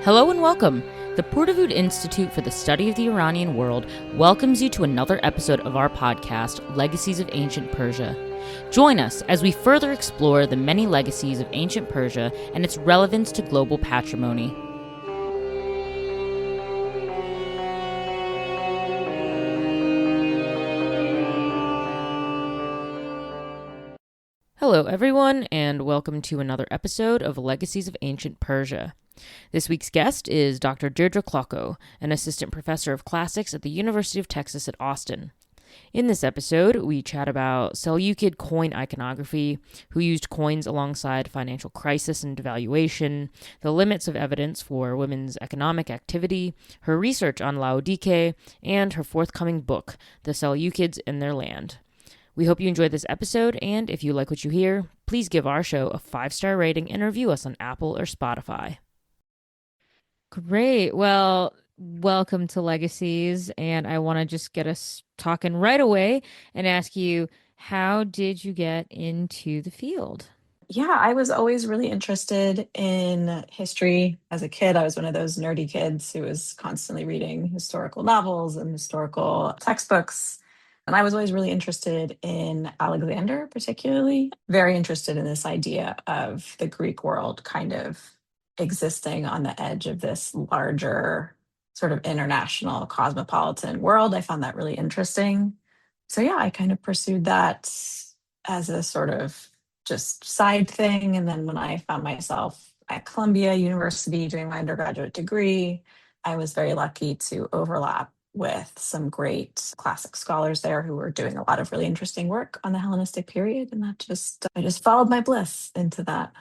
Hello and welcome. The Purdue Institute for the Study of the Iranian World welcomes you to another episode of our podcast, Legacies of Ancient Persia. Join us as we further explore the many legacies of ancient Persia and its relevance to global patrimony. Hello, everyone, and welcome to another episode of Legacies of Ancient Persia. This week's guest is Dr. Deirdre Klokow, an assistant professor of classics at the University of Texas at Austin. In this episode, we chat about Seleucid coin iconography, who used coins alongside financial crisis and devaluation, the limits of evidence for women's economic activity, her research on Laodike, and her forthcoming book, The Seleucids and Their Land. We hope you enjoyed this episode, and if you like what you hear, please give our show a 5-star rating and review us on Apple or Spotify. Great. Well, welcome to Legacies, and I want to just get us talking right away and ask you, how did you get into the field? Yeah, I was always really interested in history. As a kid, I was one of those nerdy kids who was constantly reading historical novels and historical textbooks. And I was always really interested in Alexander, particularly, very interested in this idea of the Greek world kind of existing on the edge of this larger sort of international cosmopolitan world. I found that really interesting. So, yeah, I kind of pursued that as a sort of just side thing. And then when I found myself at Columbia University doing my undergraduate degree, I was very lucky to overlap with some great classic scholars there who were doing a lot of really interesting work on the Hellenistic period. And I just followed my bliss into that.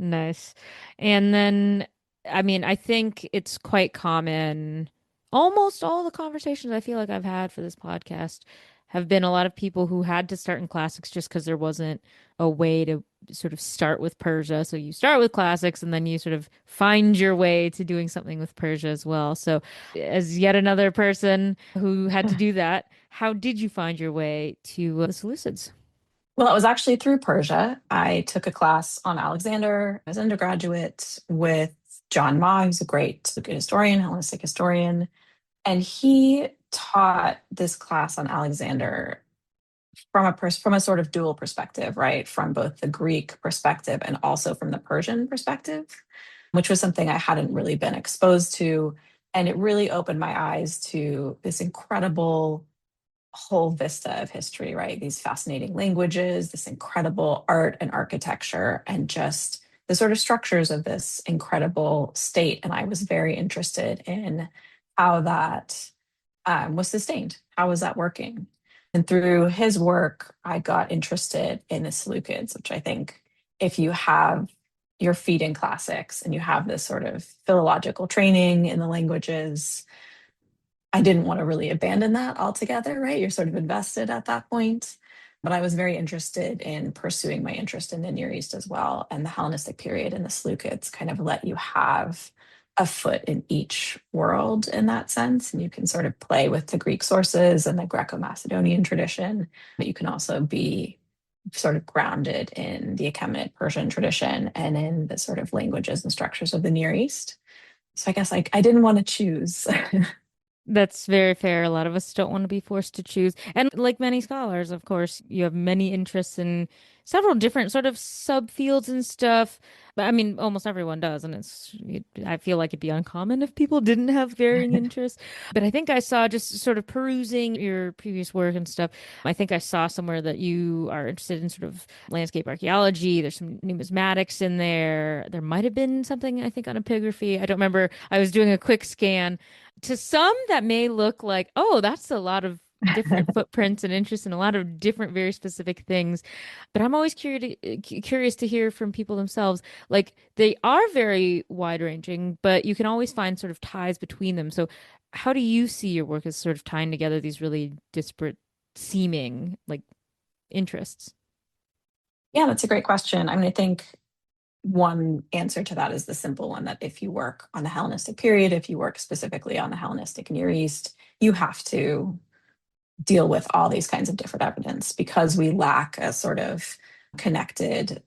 Nice. And then, I think it's quite common. Almost all the conversations I feel like I've had for this podcast have been a lot of people who had to start in classics just because there wasn't a way to sort of start with Persia. So you start with classics and then you sort of find your way to doing something with Persia as well. So, as yet another person who had to do that, how did you find your way to the Seleucids? Well, it was actually through Persia. I took a class on Alexander as undergraduate with John Ma, who's a great historian, Hellenistic historian. And he taught this class on Alexander from from a sort of dual perspective, right? From both the Greek perspective and also from the Persian perspective, which was something I hadn't really been exposed to. And it really opened my eyes to this incredible whole vista of history, right? These fascinating languages, this incredible art and architecture, and just the sort of structures of this incredible state. And I was very interested in how that was sustained. How was that working? And through his work, I got interested in the Seleucids, which I think if you have your feet in classics and you have this sort of philological training in the languages, I didn't want to really abandon that altogether, right? You're sort of invested at that point. But I was very interested in pursuing my interest in the Near East as well. And the Hellenistic period and the Seleucids kind of let you have a foot in each world in that sense. And you can sort of play with the Greek sources and the Greco Macedonian tradition, but you can also be sort of grounded in the Achaemenid Persian tradition and in the sort of languages and structures of the Near East. So I guess I didn't want to choose. That's very fair. A lot of us don't want to be forced to choose. And like many scholars, of course, you have many interests in several different sort of subfields and stuff. But almost everyone does. And I feel like it'd be uncommon if people didn't have varying interests. But I think I saw just sort of perusing your previous work and stuff. I think I saw somewhere that you are interested in sort of landscape archaeology. There's some numismatics in there. There might have been something, I think, on epigraphy. I don't remember. I was doing a quick scan. To some, that may look like, oh, that's a lot of different footprints and interests in a lot of different, very specific things. But I'm always curious to hear from people themselves. Like they are very wide ranging, but you can always find sort of ties between them. So, how do you see your work as sort of tying together these really disparate seeming like interests? Yeah, that's a great question. I mean, I think one answer to that is the simple one that if you work on the Hellenistic period, if you work specifically on the Hellenistic Near East, you have to deal with all these kinds of different evidence because we lack a sort of connected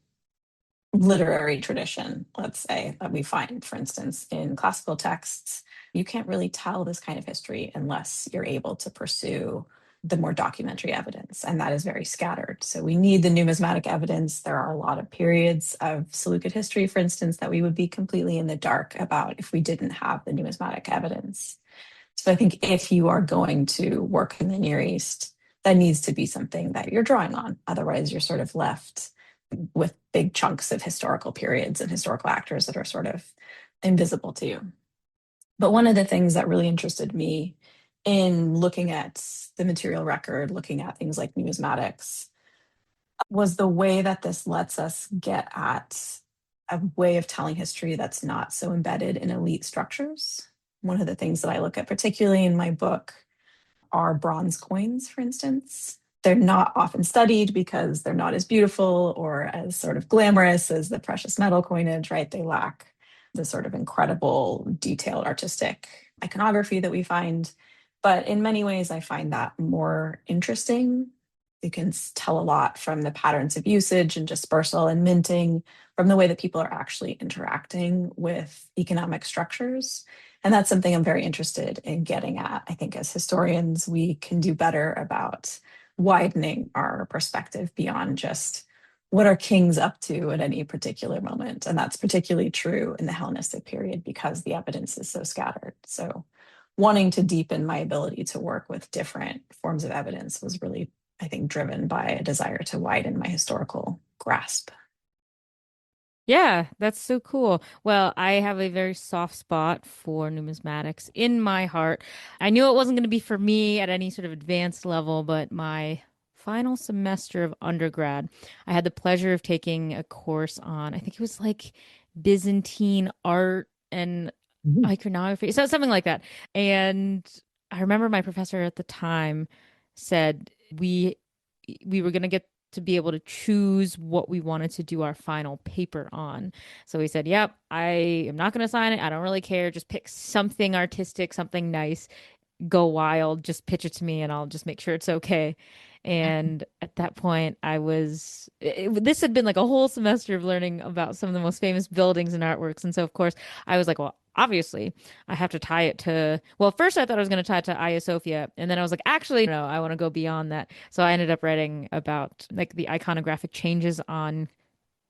literary tradition, let's say, that we find, for instance, in classical texts. You can't really tell this kind of history unless you're able to pursue the more documentary evidence, and that is very scattered. So we need the numismatic evidence. There are a lot of periods of Seleucid history, for instance, that we would be completely in the dark about if we didn't have the numismatic evidence. So I think if you are going to work in the Near East, that needs to be something that you're drawing on. Otherwise, you're sort of left with big chunks of historical periods and historical actors that are sort of invisible to you. But one of the things that really interested me in looking at the material record, looking at things like numismatics, was the way that this lets us get at a way of telling history that's not so embedded in elite structures. One of the things that I look at, particularly in my book, are bronze coins, for instance. They're not often studied because they're not as beautiful or as sort of glamorous as the precious metal coinage, right? They lack the sort of incredible, detailed artistic iconography that we find. But in many ways, I find that more interesting. You can tell a lot from the patterns of usage and dispersal and minting, from the way that people are actually interacting with economic structures. And that's something I'm very interested in getting at. I think as historians, we can do better about widening our perspective beyond just what are kings up to at any particular moment. And that's particularly true in the Hellenistic period because the evidence is so scattered. So wanting to deepen my ability to work with different forms of evidence was really, I think, driven by a desire to widen my historical grasp. Yeah, that's so cool. Well, I have a very soft spot for numismatics in my heart. I knew it wasn't going to be for me at any sort of advanced level, but my final semester of undergrad, I had the pleasure of taking a course on, I think it was like Byzantine art and Mhm. iconography, so something like that. And I remember my professor at the time said we were going to get to be able to choose what we wanted to do our final paper on. So he said, "Yep, I am not going to sign it. I don't really care. Just pick something artistic, something nice, go wild, just pitch it to me and I'll just make sure it's okay." And at that point, this had been like a whole semester of learning about some of the most famous buildings and artworks. And so, of course, I was like, well, obviously, I have to tie it to, well, first I thought I was going to tie it to Hagia Sophia. And then I was like, actually, no, I want to go beyond that. So I ended up writing about like the iconographic changes on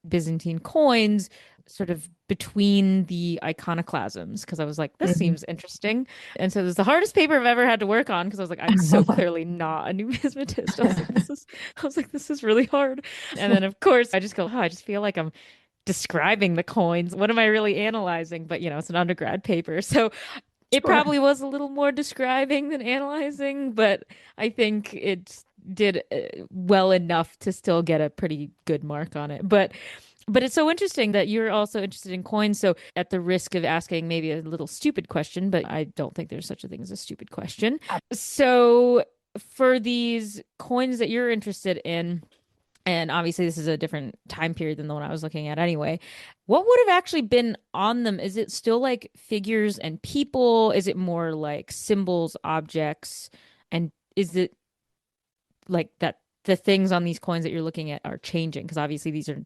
Byzantine coins, sort of between the iconoclasms, because I was like, this Mhm. seems interesting. And so it was the hardest paper I've ever had to work on because I was like, I'm so clearly not a numismatist. I was like, this is really hard. And then of course I just go, oh, I just feel like I'm describing the coins. What am I really analyzing? But it's an undergrad paper. So it Sure. probably was a little more describing than analyzing, but I think it did well enough to still get a pretty good mark on it. But it's so interesting that you're also interested in coins. So, at the risk of asking maybe a little stupid question, but I don't think there's such a thing as a stupid question. So, for these coins that you're interested in, and obviously this is a different time period than the one I was looking at anyway, what would have actually been on them? Is it still like figures and people? Is it more like symbols, objects? And is it like that the things on these coins that you're looking at are changing? Because obviously these are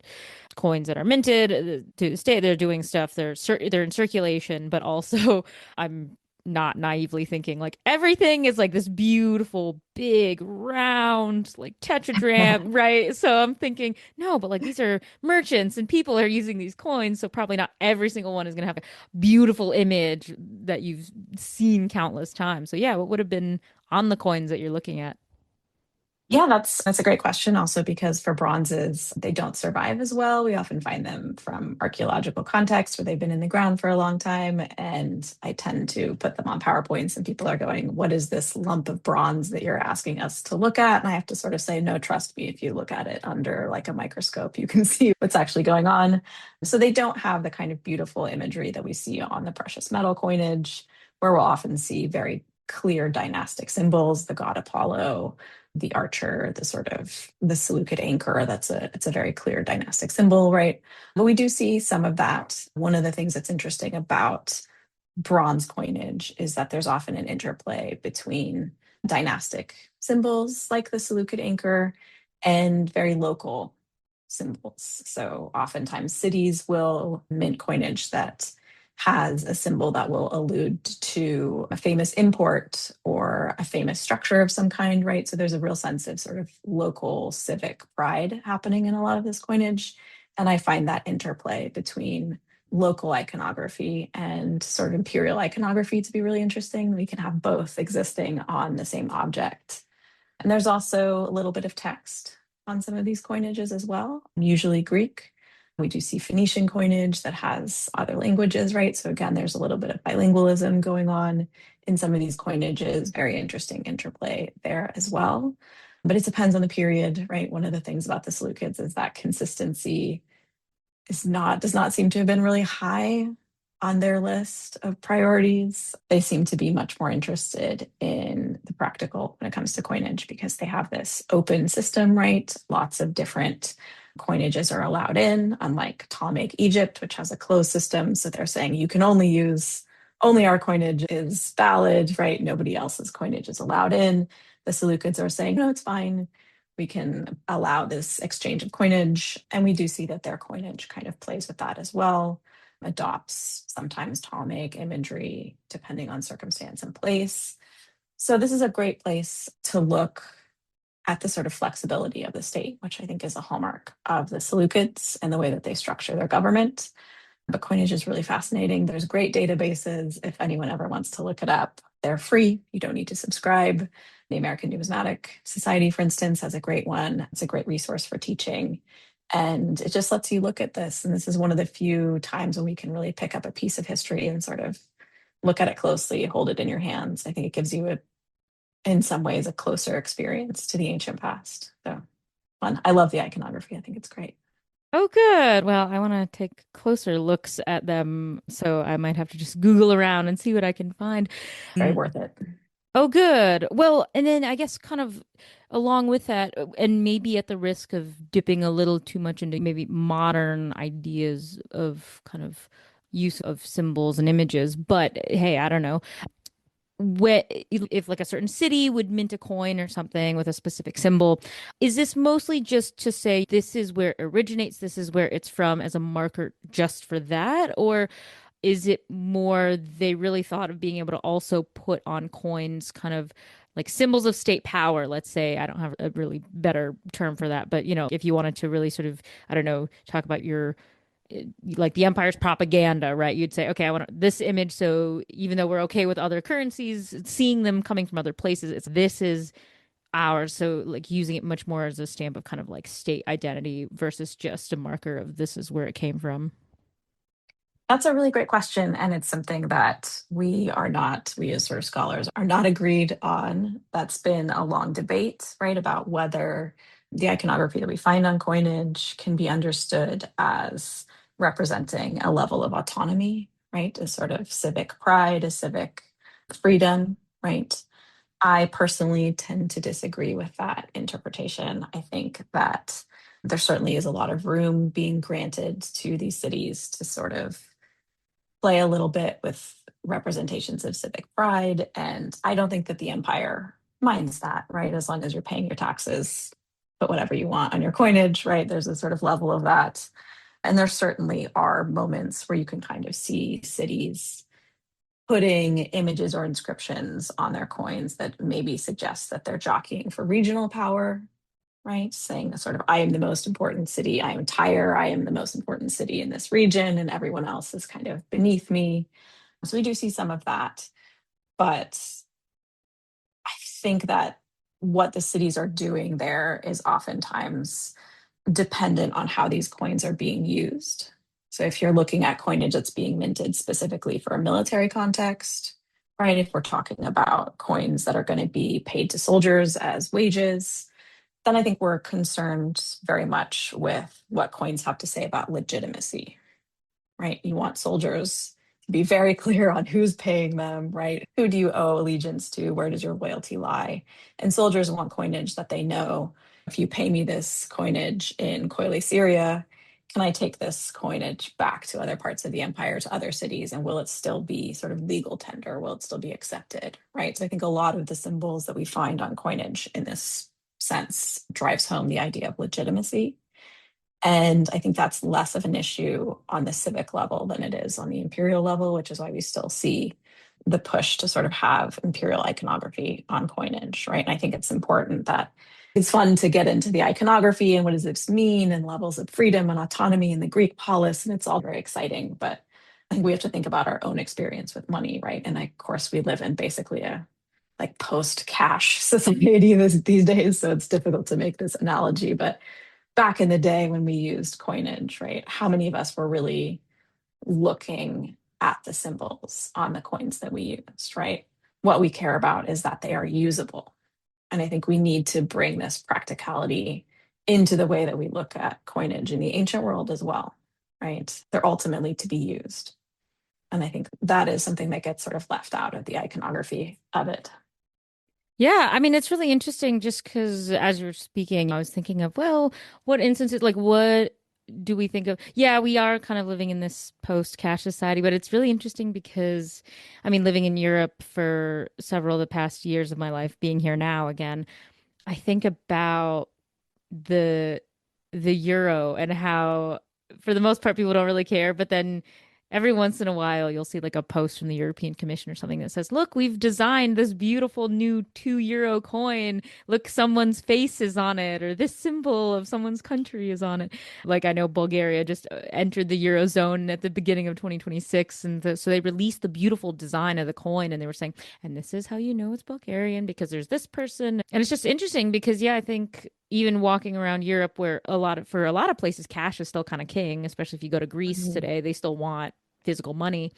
coins that are minted to this day. They're doing stuff. They're in circulation, but also I'm not naively thinking like everything is like this beautiful, big, round, like tetradrachm, right? So I'm thinking, no, but like these are merchants and people are using these coins, so probably not every single one is gonna have a beautiful image that you've seen countless times. So yeah, what would have been on the coins that you're looking at? Yeah, that's a great question also because for bronzes, they don't survive as well. We often find them from archaeological contexts where they've been in the ground for a long time. And I tend to put them on PowerPoints and people are going, what is this lump of bronze that you're asking us to look at? And I have to sort of say, no, trust me, if you look at it under like a microscope, you can see what's actually going on. So they don't have the kind of beautiful imagery that we see on the precious metal coinage, where we'll often see very clear dynastic symbols, the god Apollo, the archer, the sort of the Seleucid anchor. It's a very clear dynastic symbol, right? But we do see some of that. One of the things that's interesting about bronze coinage is that there's often an interplay between dynastic symbols like the Seleucid anchor and very local. symbols. So oftentimes cities will mint coinage that has a symbol that will allude to a famous import or a famous structure of some kind, right? So there's a real sense of sort of local civic pride happening in a lot of this coinage. And I find that interplay between local iconography and sort of imperial iconography to be really interesting. We can have both existing on the same object. And there's also a little bit of text on some of these coinages as well, usually Greek. We do see Phoenician coinage that has other languages, right? So again, there's a little bit of bilingualism going on in some of these coinages. Very interesting interplay there as well. But it depends on the period, right? One of the things about the Seleucids is that consistency does not seem to have been really high on their list of priorities. They seem to be much more interested in the practical when it comes to coinage because they have this open system, right? Lots of different coinages are allowed in, unlike Ptolemaic Egypt, which has a closed system. So they're saying you can only our coinage is valid, right? Nobody else's coinage is allowed in. The Seleucids are saying, no, it's fine, we can allow this exchange of coinage. And we do see that their coinage kind of plays with that as well, adopts sometimes Ptolemaic imagery, depending on circumstance and place. So this is a great place to look at the sort of flexibility of the state, which I think is a hallmark of the Seleucids and the way that they structure their government. But coinage is really fascinating. There's great databases. If anyone ever wants to look it up, they're free. You don't need to subscribe. The American Numismatic Society, for instance, has a great one. It's a great resource for teaching. And it just lets you look at this. And this is one of the few times when we can really pick up a piece of history and sort of look at it closely, hold it in your hands. I think it gives you, in some ways, a closer experience to the ancient past. So fun. I love the iconography. I think it's great. Oh, good. Well, I want to take closer looks at them, so I might have to just Google around and see what I can find. Very Mm. worth it. Oh, good. Well, and then I guess kind of along with that, and maybe at the risk of dipping a little too much into maybe modern ideas of kind of use of symbols and images, but hey, I don't know. If like a certain city would mint a coin or something with a specific symbol, is this mostly just to say this is where it originates, this is where it's from as a marker just for that? Or is it more they really thought of being able to also put on coins kind of like symbols of state power, let's say? I don't have a really better term for that, but if you wanted to really sort of, I don't know, talk about your like the empire's propaganda, right? You'd say, okay, I want this image. So even though we're okay with other currencies, seeing them coming from other places, this is ours. So like using it much more as a stamp of kind of like state identity versus just a marker of this is where it came from. That's a really great question. And it's something that we as sort of scholars are not agreed on. That's been a long debate, right, about whether the iconography that we find on coinage can be understood as representing a level of autonomy, right, a sort of civic pride, a civic freedom, right? I personally tend to disagree with that interpretation. I think that there certainly is a lot of room being granted to these cities to sort of play a little bit with representations of civic pride. And I don't think that the empire minds that, right? As long as you're paying your taxes, put whatever you want on your coinage, right? There's a sort of level of that. And there certainly are moments where you can kind of see cities putting images or inscriptions on their coins that maybe suggest that they're jockeying for regional power, right? Saying sort of, I am the most important city, I am Tyre, I am the most important city in this region, and everyone else is kind of beneath me. So we do see some of that. But I think that what the cities are doing there is oftentimes dependent on how these coins are being used. So if you're looking at coinage that's being minted specifically for a military context, right? If we're talking about coins that are going to be paid to soldiers as wages, then I think we're concerned very much with what coins have to say about legitimacy, right? You want soldiers to be very clear on who's paying them, right? Who do you owe allegiance to? Where does your loyalty lie? And soldiers want coinage that they know, if you pay me this coinage in Coile, Syria, can I take this coinage back to other parts of the empire, to other cities, and will it still be sort of legal tender? Will it still be accepted, right? So I think a lot of the symbols that we find on coinage in this sense drives home the idea of legitimacy. And I think that's less of an issue on the civic level than it is on the imperial level, which is why we still see the push to sort of have imperial iconography on coinage, right? And I think it's important that it's fun to get into the iconography and what does this mean and levels of freedom and autonomy in the Greek polis. And it's all very exciting. But I think we have to think about our own experience with money, right? And of course, we live in basically a like post cash society these days. So it's difficult to make this analogy. But back in the day when we used coinage, right? How many of us were really looking at the symbols on the coins that we used, right? What we care about is that they are usable. And I think we need to bring this practicality into the way that we look at coinage in the ancient world as well, right? They're ultimately to be used. And I think that is something that gets sort of left out of the iconography of it. Yeah, I mean, it's really interesting just because as you're speaking, I was thinking of, well, what instances, like, what do we think of? Yeah, we are kind of living in this post-cash society, but it's really interesting because, I mean, living in Europe for several of the past years of my life, being here now again, I think about the the euro and how for the most part people don't really care, but then every once in a while you'll see like a post from the European Commission or something that says, "Look, we've designed this beautiful new 2 euro coin. Look, someone's face is on it, or this symbol of someone's country is on it." Like I know Bulgaria just entered the Eurozone at the beginning of 2026, and so they released the beautiful design of the coin, and they were saying, "And this is how you know it's Bulgarian because there's this person." And it's just interesting because yeah, I think even walking around Europe where for a lot of places cash is still kind of king, especially if you go to Greece Mhm. today, they still want physical money.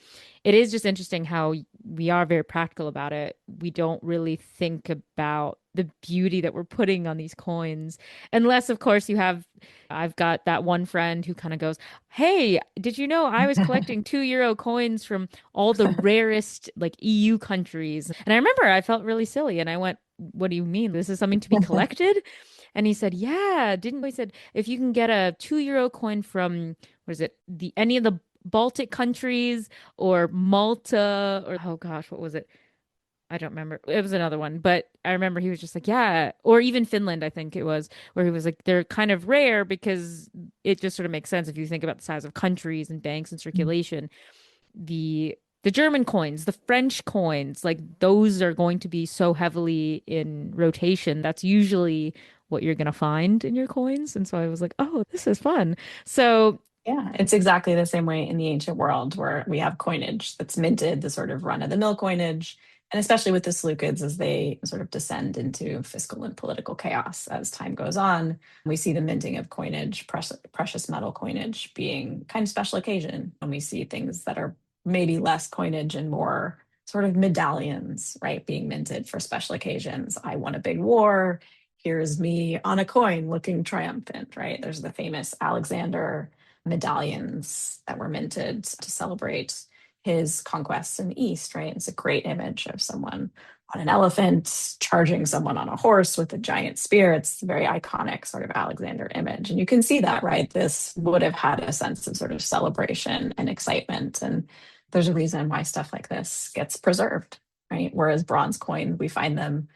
It is just interesting how we are very practical about it. We don't really think about the beauty that we're putting on these coins. Unless, of course, I've got that one friend who kind of goes, "Hey, did you know I was collecting 2 euro coins from all the rarest like EU countries?" And I remember I felt really silly and I went, "What do you mean? This is something to be collected?" And he said, "Yeah, didn't he said if you can get a 2 euro coin from what is it, the any of the Baltic countries or Malta or oh gosh, what was it? I don't remember. It was another one, but I remember he was just like, yeah, or even Finland, I think it was, where he was like, they're kind of rare because it just sort of makes sense if you think about the size of countries and banks and circulation. The German coins, the French coins, like those are going to be so heavily in rotation. That's usually what you're going to find in your coins. And so I was like, oh, this is fun. So Yeah, it's exactly the same way in the ancient world where we have coinage that's minted, the sort of run-of-the-mill coinage, and especially with the Seleucids as they sort of descend into fiscal and political chaos as time goes on, we see the minting of coinage, precious metal coinage being kind of special occasion. And we see things that are maybe less coinage and more sort of medallions, right, being minted for special occasions. I won a big war. Here's me on a coin looking triumphant, right? There's the famous Alexander medallions that were minted to celebrate his conquests in the East, right? It's a great image of someone on an elephant charging someone on a horse with a giant spear. It's a very iconic sort of Alexander image. And you can see that, right? This would have had a sense of sort of celebration and excitement. And there's a reason why stuff like this gets preserved, right? Whereas bronze coins, we find them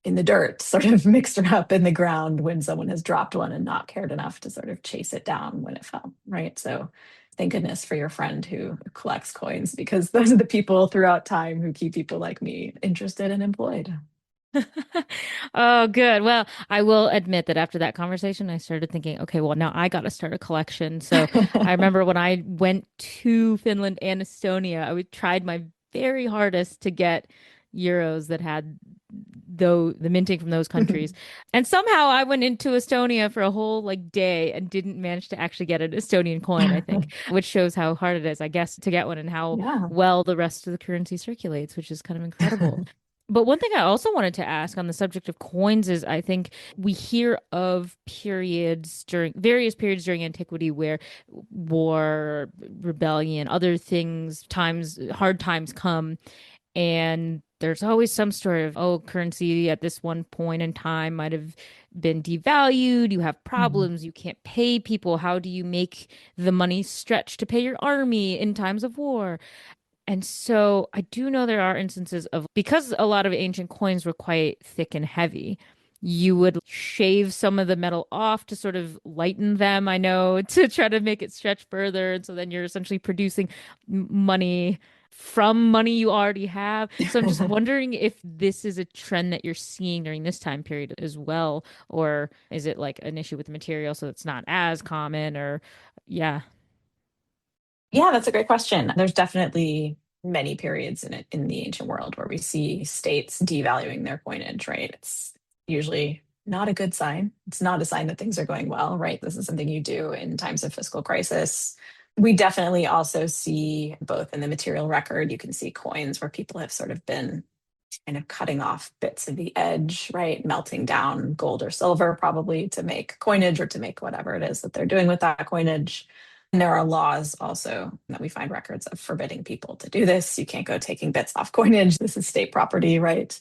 in the dirt, sort of mixed up in the ground when someone has dropped one and not cared enough to sort of chase it down when it fell, right? So thank goodness for your friend who collects coins because those are the people throughout time who keep people like me interested and employed. oh, good. Well, I will admit that after that conversation, I started thinking, okay, well, now I got to start a collection. So I remember when I went to Finland and Estonia, tried my very hardest to get euros that had the minting from those countries. And somehow I went into Estonia for a whole like day and didn't manage to actually get an Estonian coin, I think, which shows how hard it is, I guess, to get one and how Yeah. well the rest of the currency circulates, which is kind of incredible. But one thing I also wanted to ask on the subject of coins is I think we hear of periods during various periods during antiquity where war, rebellion, other things, hard times come, and there's always some sort of, oh, currency at this one point in time might have been devalued. You have Mhm. problems. You can't pay people. How do you make the money stretch to pay your army in times of war? And so I do know there are instances of because a lot of ancient coins were quite thick and heavy, you would shave some of the metal off to sort of lighten them, I know, to try to make it stretch further. And so then you're essentially producing money from money you already have. So I'm just wondering if this is a trend that you're seeing during this time period as well, or is it like an issue with the material so it's not as common, or yeah. Yeah, that's a great question. There's definitely many periods in it in the ancient world where we see states devaluing their coinage, right? It's usually not a good sign. It's not a sign that things are going well, right? This is something you do in times of fiscal crisis. We definitely also see both in the material record, you can see coins where people have sort of been kind of cutting off bits of the edge, right? Melting down gold or silver, probably to make coinage or to make whatever it is that they're doing with that coinage. And there are laws also that we find records of forbidding people to do this. You can't go taking bits off coinage. This is state property, right?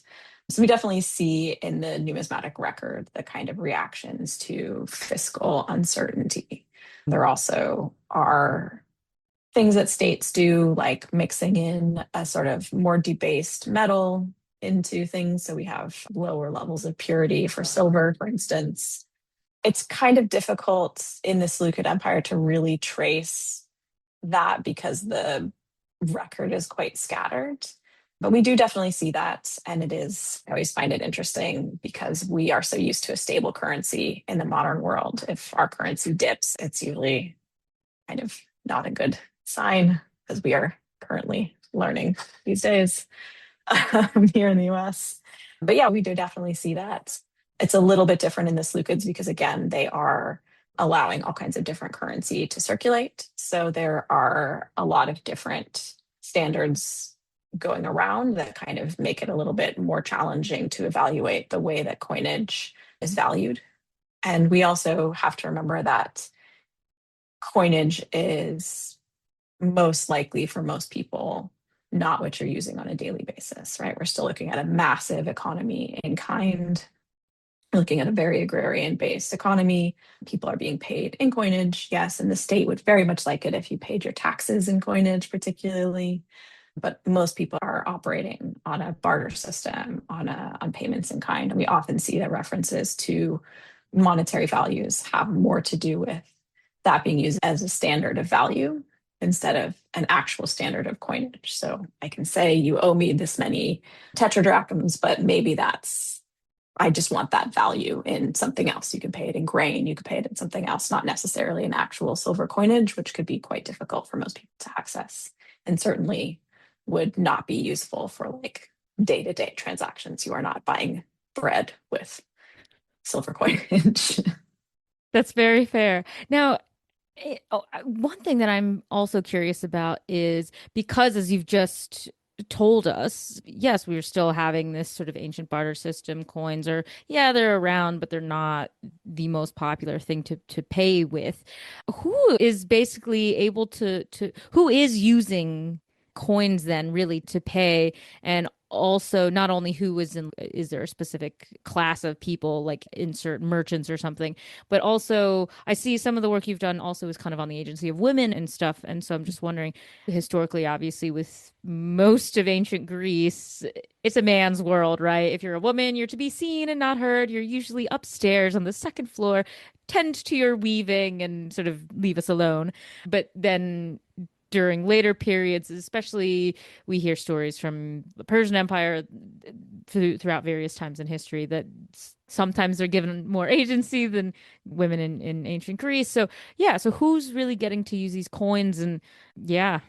So we definitely see in the numismatic record the kind of reactions to fiscal uncertainty. There also are things that states do, like mixing in a sort of more debased metal into things. So we have lower levels of purity for silver, for instance. It's kind of difficult in the Seleucid Empire to really trace that because the record is quite scattered. But we do definitely see that. And it is, I always find it interesting because we are so used to a stable currency in the modern world. If our currency dips, it's usually kind of not a good sign, as we are currently learning these days here in the US. But yeah, we do definitely see that. It's a little bit different in the Seleucids because, again, they are allowing all kinds of different currency to circulate. So there are a lot of different standards going around that kind of make it a little bit more challenging to evaluate the way that coinage is valued. And we also have to remember that coinage is most likely for most people not what you're using on a daily basis, right? We're still looking at a massive economy in kind, we're looking at a very agrarian based economy. People are being paid in coinage, yes, and the state would very much like it if you paid your taxes in coinage, particularly. But most people are operating on a barter system, on payments in kind. And we often see that references to monetary values have more to do with that being used as a standard of value instead of an actual standard of coinage. So I can say you owe me this many tetradrachms, but maybe that's, I just want that value in something else. You can pay it in grain, you could pay it in something else, not necessarily an actual silver coinage, which could be quite difficult for most people to access and certainly would not be useful for like day-to-day transactions. You are not buying bread with silver coinage. That's very fair. Now, one thing that I'm also curious about is because, as you've just told us, yes, we're still having this sort of ancient barter system. Coins are, yeah, they're around, but they're not the most popular thing to pay with. Who is basically able to who is using coins then really to pay? And also not only who is there a specific class of people like insert merchants or something, but also I see some of the work you've done also is kind of on the agency of women and stuff. And so I'm just wondering, historically, obviously, with most of ancient Greece, it's a man's world, right? If you're a woman, you're to be seen and not heard. You're usually upstairs on the second floor, tend to your weaving and sort of leave us alone. But then during later periods, especially we hear stories from the Persian Empire throughout various times in history that sometimes they're given more agency than women in ancient Greece. So yeah, so who's really getting to use these coins? And yeah,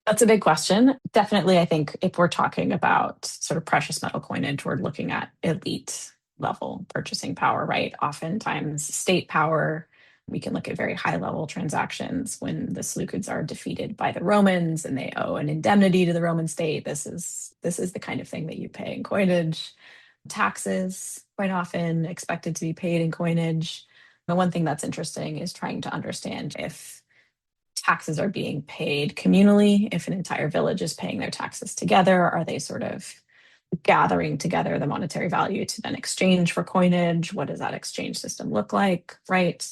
That's a big question. Definitely, I think if we're talking about sort of precious metal coinage, we're looking at elite level purchasing power, right? Oftentimes, state power. We can look at very high level transactions when the Seleucids are defeated by the Romans and they owe an indemnity to the Roman state. This is the kind of thing that you pay in coinage. Taxes, quite often expected to be paid in coinage. The one thing that's interesting is trying to understand if taxes are being paid communally, if an entire village is paying their taxes together, are they sort of gathering together the monetary value to then exchange for coinage? What does that exchange system look like, right?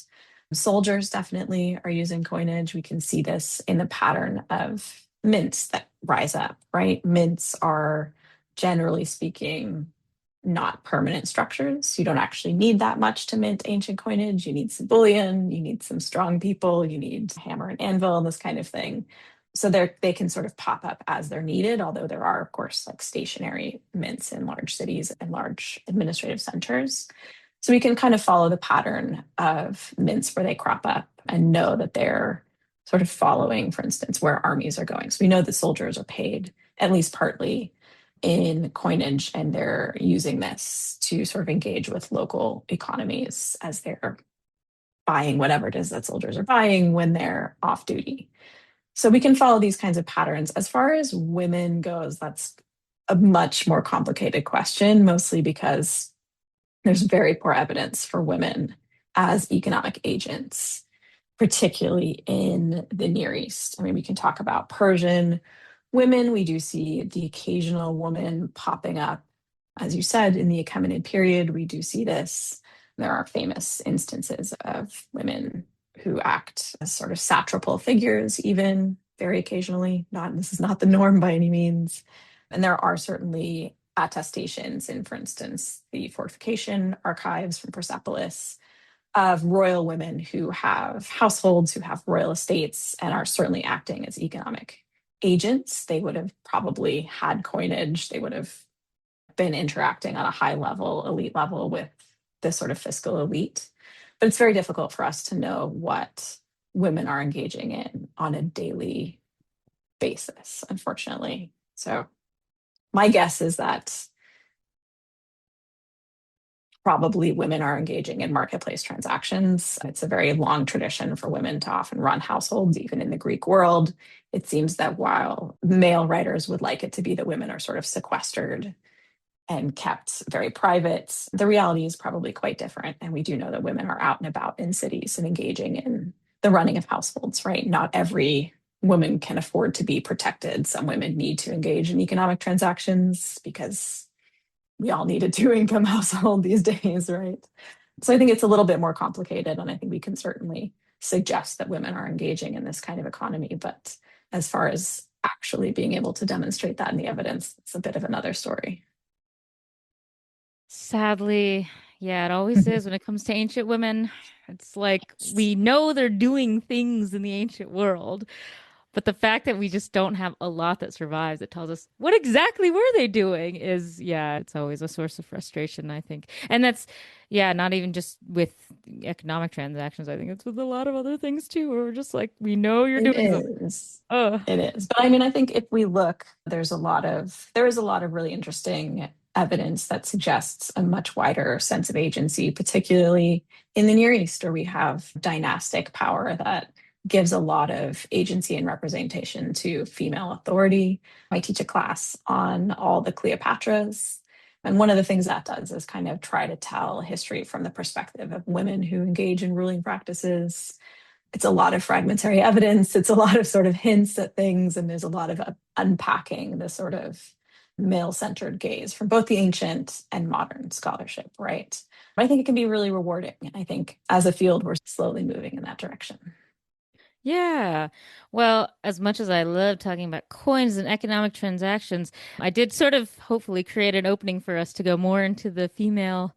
Soldiers definitely are using coinage. We can see this in the pattern of mints that rise up, right? Mints are generally speaking not permanent structures. You don't actually need that much to mint ancient coinage. You need some bullion, you need some strong people, you need hammer and anvil, and this kind of thing. So they can sort of pop up as they're needed, although there are, of course, like stationary mints in large cities and large administrative centers. So we can kind of follow the pattern of mints where they crop up and know that they're sort of following, for instance, where armies are going. So we know that soldiers are paid at least partly in coinage, and they're using this to sort of engage with local economies as they're buying whatever it is that soldiers are buying when they're off duty. So we can follow these kinds of patterns. As far as women goes, that's a much more complicated question, mostly because there's very poor evidence for women as economic agents, particularly in the Near East. I mean, we can talk about Persian women. We do see the occasional woman popping up. As you said, in the Achaemenid period, we do see this. There are famous instances of women who act as sort of satrapal figures, even very occasionally. Not this is not the norm by any means. And there are certainly attestations in, for instance, the fortification archives from Persepolis of royal women who have households, who have royal estates, and are certainly acting as economic agents. They would have probably had coinage. They would have been interacting on a high level, elite level with this sort of fiscal elite. But it's very difficult for us to know what women are engaging in on a daily basis, unfortunately. So my guess is that probably women are engaging in marketplace transactions. It's a very long tradition for women to often run households, even in the Greek world. It seems that while male writers would like it to be that women are sort of sequestered and kept very private, the reality is probably quite different. And we do know that women are out and about in cities and engaging in the running of households, right? Not every woman can afford to be protected. Some women need to engage in economic transactions because we all need a two-income household these days, right? So I think it's a little bit more complicated, and I think we can certainly suggest that women are engaging in this kind of economy. But as far as actually being able to demonstrate that in the evidence, it's a bit of another story. Sadly, yeah, it always is when it comes to ancient women. It's like we know they're doing things in the ancient world, but the fact that we just don't have a lot that survives that tells us what exactly were they doing is, yeah, it's always a source of frustration, I think. And that's, yeah, not even just with economic transactions. I think it's with a lot of other things too, where we're just like, we know you're It doing something. is. Oh, It is. But I mean, I think if we look, there is a lot of really interesting evidence that suggests a much wider sense of agency, particularly in the Near East, where we have dynastic power that gives a lot of agency and representation to female authority. I teach a class on all the Cleopatras. And one of the things that does is kind of try to tell history from the perspective of women who engage in ruling practices. It's a lot of fragmentary evidence. It's a lot of sort of hints at things, and there's a lot of unpacking the sort of male centered gaze from both the ancient and modern scholarship, right? But I think it can be really rewarding. And I think as a field, we're slowly moving in that direction. yeah. Well, as much as I love talking about coins and economic transactions, I did sort of hopefully create an opening for us to go more into the female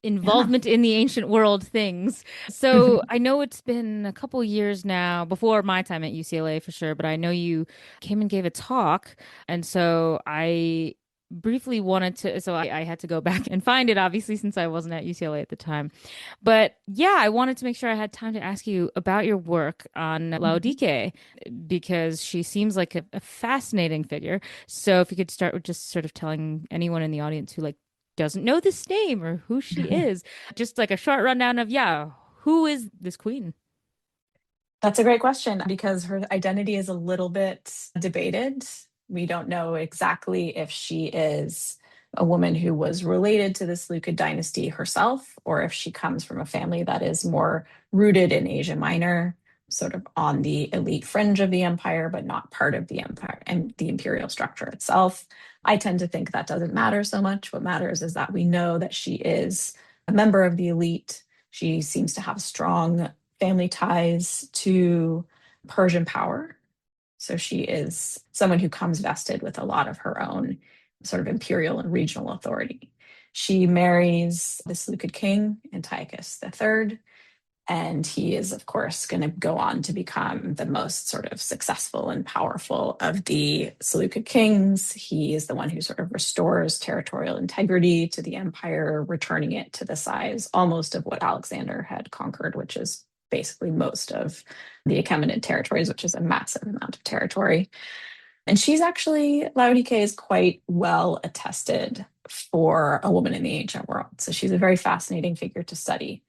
Yeah. involvement in the ancient world things. So I know it's been a couple years now, before my time at UCLA for sure, but I know you came and gave a talk. And so I briefly wanted to, so I had to go back and find it, obviously, since I wasn't at UCLA at the time. But yeah, I wanted to make sure I had time to ask you about your work on Laodike because she seems like a fascinating figure. So if you could start with just sort of telling anyone in the audience who like doesn't know this name or who she is. Just like a short rundown of, yeah, who is this queen? That's a great question because her identity is a little bit debated. We don't know exactly if she is a woman who was related to the Seleucid dynasty herself, or if she comes from a family that is more rooted in Asia Minor, sort of on the elite fringe of the empire, but not part of the empire and the imperial structure itself. I tend to think that doesn't matter so much. What matters is that we know that she is a member of the elite. She seems to have strong family ties to Persian power. So she is someone who comes vested with a lot of her own sort of imperial and regional authority. She marries the Seleucid king, Antiochus III, and he is, of course, going to go on to become the most sort of successful and powerful of the Seleucid kings. He is the one who sort of restores territorial integrity to the empire, returning it to the size almost of what Alexander had conquered, which is basically most of the Achaemenid territories, which is a massive amount of territory. And she's actually, Laodike is quite well attested for a woman in the ancient world. So she's a very fascinating figure to study.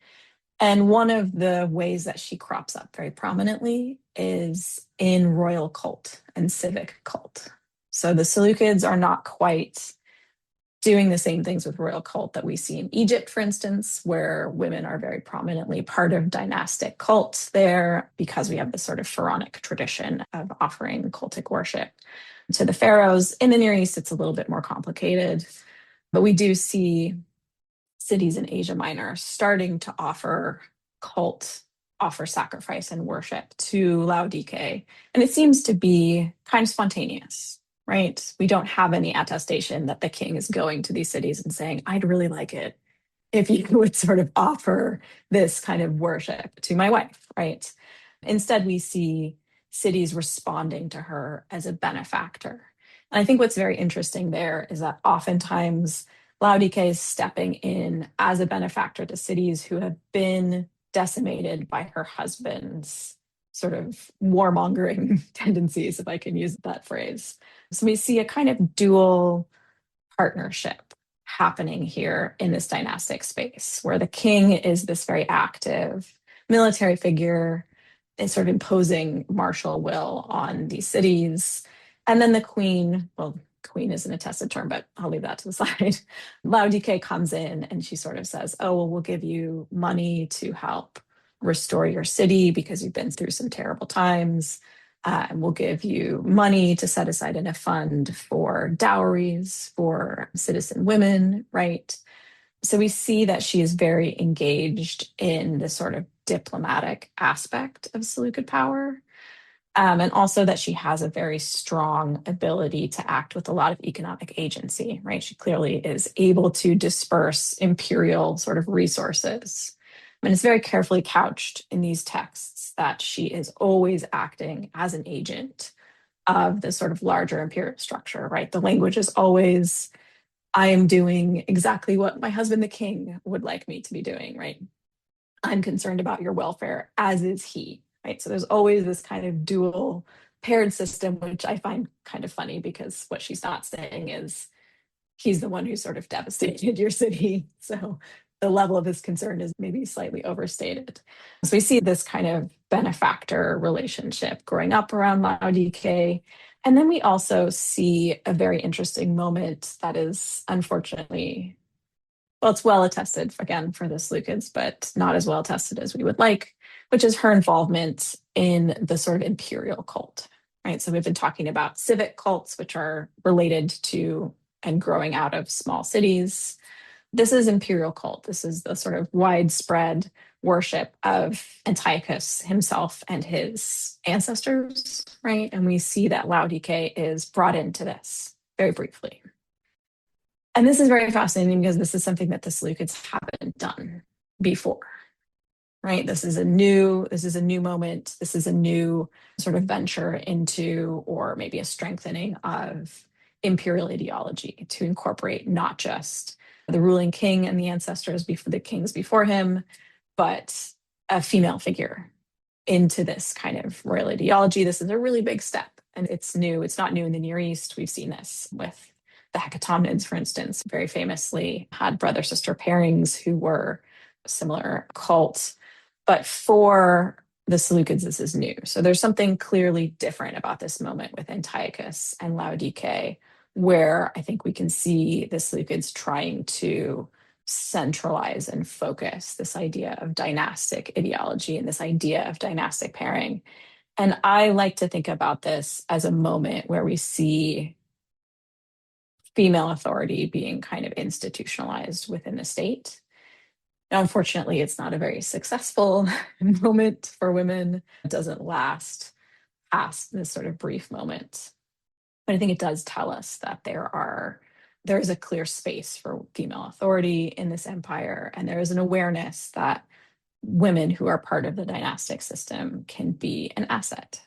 And one of the ways that she crops up very prominently is in royal cult and civic cult. So the Seleucids are not quite doing the same things with royal cult that we see in Egypt, for instance, where women are very prominently part of dynastic cults there because we have this sort of pharaonic tradition of offering cultic worship to the pharaohs. In the Near East, it's a little bit more complicated, but we do see cities in Asia Minor starting to offer sacrifice and worship to Laodike. And it seems to be kind of spontaneous, right? We don't have any attestation that the king is going to these cities and saying, I'd really like it if you would sort of offer this kind of worship to my wife, right? Instead, we see cities responding to her as a benefactor. And I think what's very interesting there is that oftentimes Laodike is stepping in as a benefactor to cities who have been decimated by her husband's sort of warmongering tendencies, if I can use that phrase. So we see a kind of dual partnership happening here in this dynastic space, where the king is this very active military figure, is sort of imposing martial will on these cities. And then the queen, well, queen isn't a tested term, but I'll leave that to the side. Laodike comes in and she sort of says, oh, well, we'll give you money to help restore your city because you've been through some terrible times. And we'll give you money to set aside in a fund for dowries for citizen women, right? So we see that she is very engaged in the sort of diplomatic aspect of Seleucid power. And also that she has a very strong ability to act with a lot of economic agency, right? She clearly is able to disperse imperial sort of resources. And it's very carefully couched in these texts that she is always acting as an agent of the sort of larger imperial structure, right? The language is always, I am doing exactly what my husband, the king, would like me to be doing, right? I'm concerned about your welfare, as is he, right? So there's always this kind of dual paired system, which I find kind of funny because what she's not saying is he's the one who sort of devastated your city. So the level of his concern is maybe slightly overstated. So we see this kind of benefactor relationship growing up around Laodike. And then we also see a very interesting moment that is unfortunately, well, it's well attested again for the Seleucids, but not as well attested as we would like, which is her involvement in the sort of imperial cult, right? So we've been talking about civic cults, which are related to and growing out of small cities. This is imperial cult. This is the sort of widespread worship of Antiochus himself and his ancestors, right? And we see that Laodike is brought into this very briefly. And this is very fascinating because this is something that the Seleucids haven't done before, right? This is a new moment. This is a new sort of venture into, or maybe a strengthening of imperial ideology to incorporate not just the ruling king and the ancestors before the kings before him, but a female figure into this kind of royal ideology. This is a really big step, and it's new. It's not new in the Near East. We've seen this with the Hecatomnids, for instance, very famously had brother-sister pairings who were similar cults. But for the Seleucids, this is new. So there's something clearly different about this moment with Antiochus and Laodike, where I think we can see the Seleucids trying to centralize and focus this idea of dynastic ideology and this idea of dynastic pairing. And I like to think about this as a moment where we see female authority being kind of institutionalized within the state. Now, unfortunately, it's not a very successful moment for women. It doesn't last past this sort of brief moment. But I think it does tell us that there are there is a clear space for female authority in this empire, and there is an awareness that women who are part of the dynastic system can be an asset,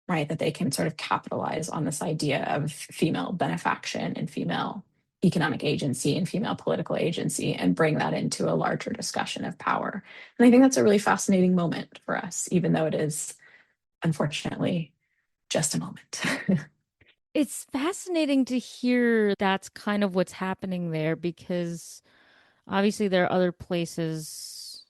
right? That they can sort of capitalize on this idea of female benefaction and female economic agency and female political agency and bring that into a larger discussion of power. And I think that's a really fascinating moment for us, even though it is unfortunately just a moment. It's fascinating to hear that's kind of what's happening there because obviously there are other places,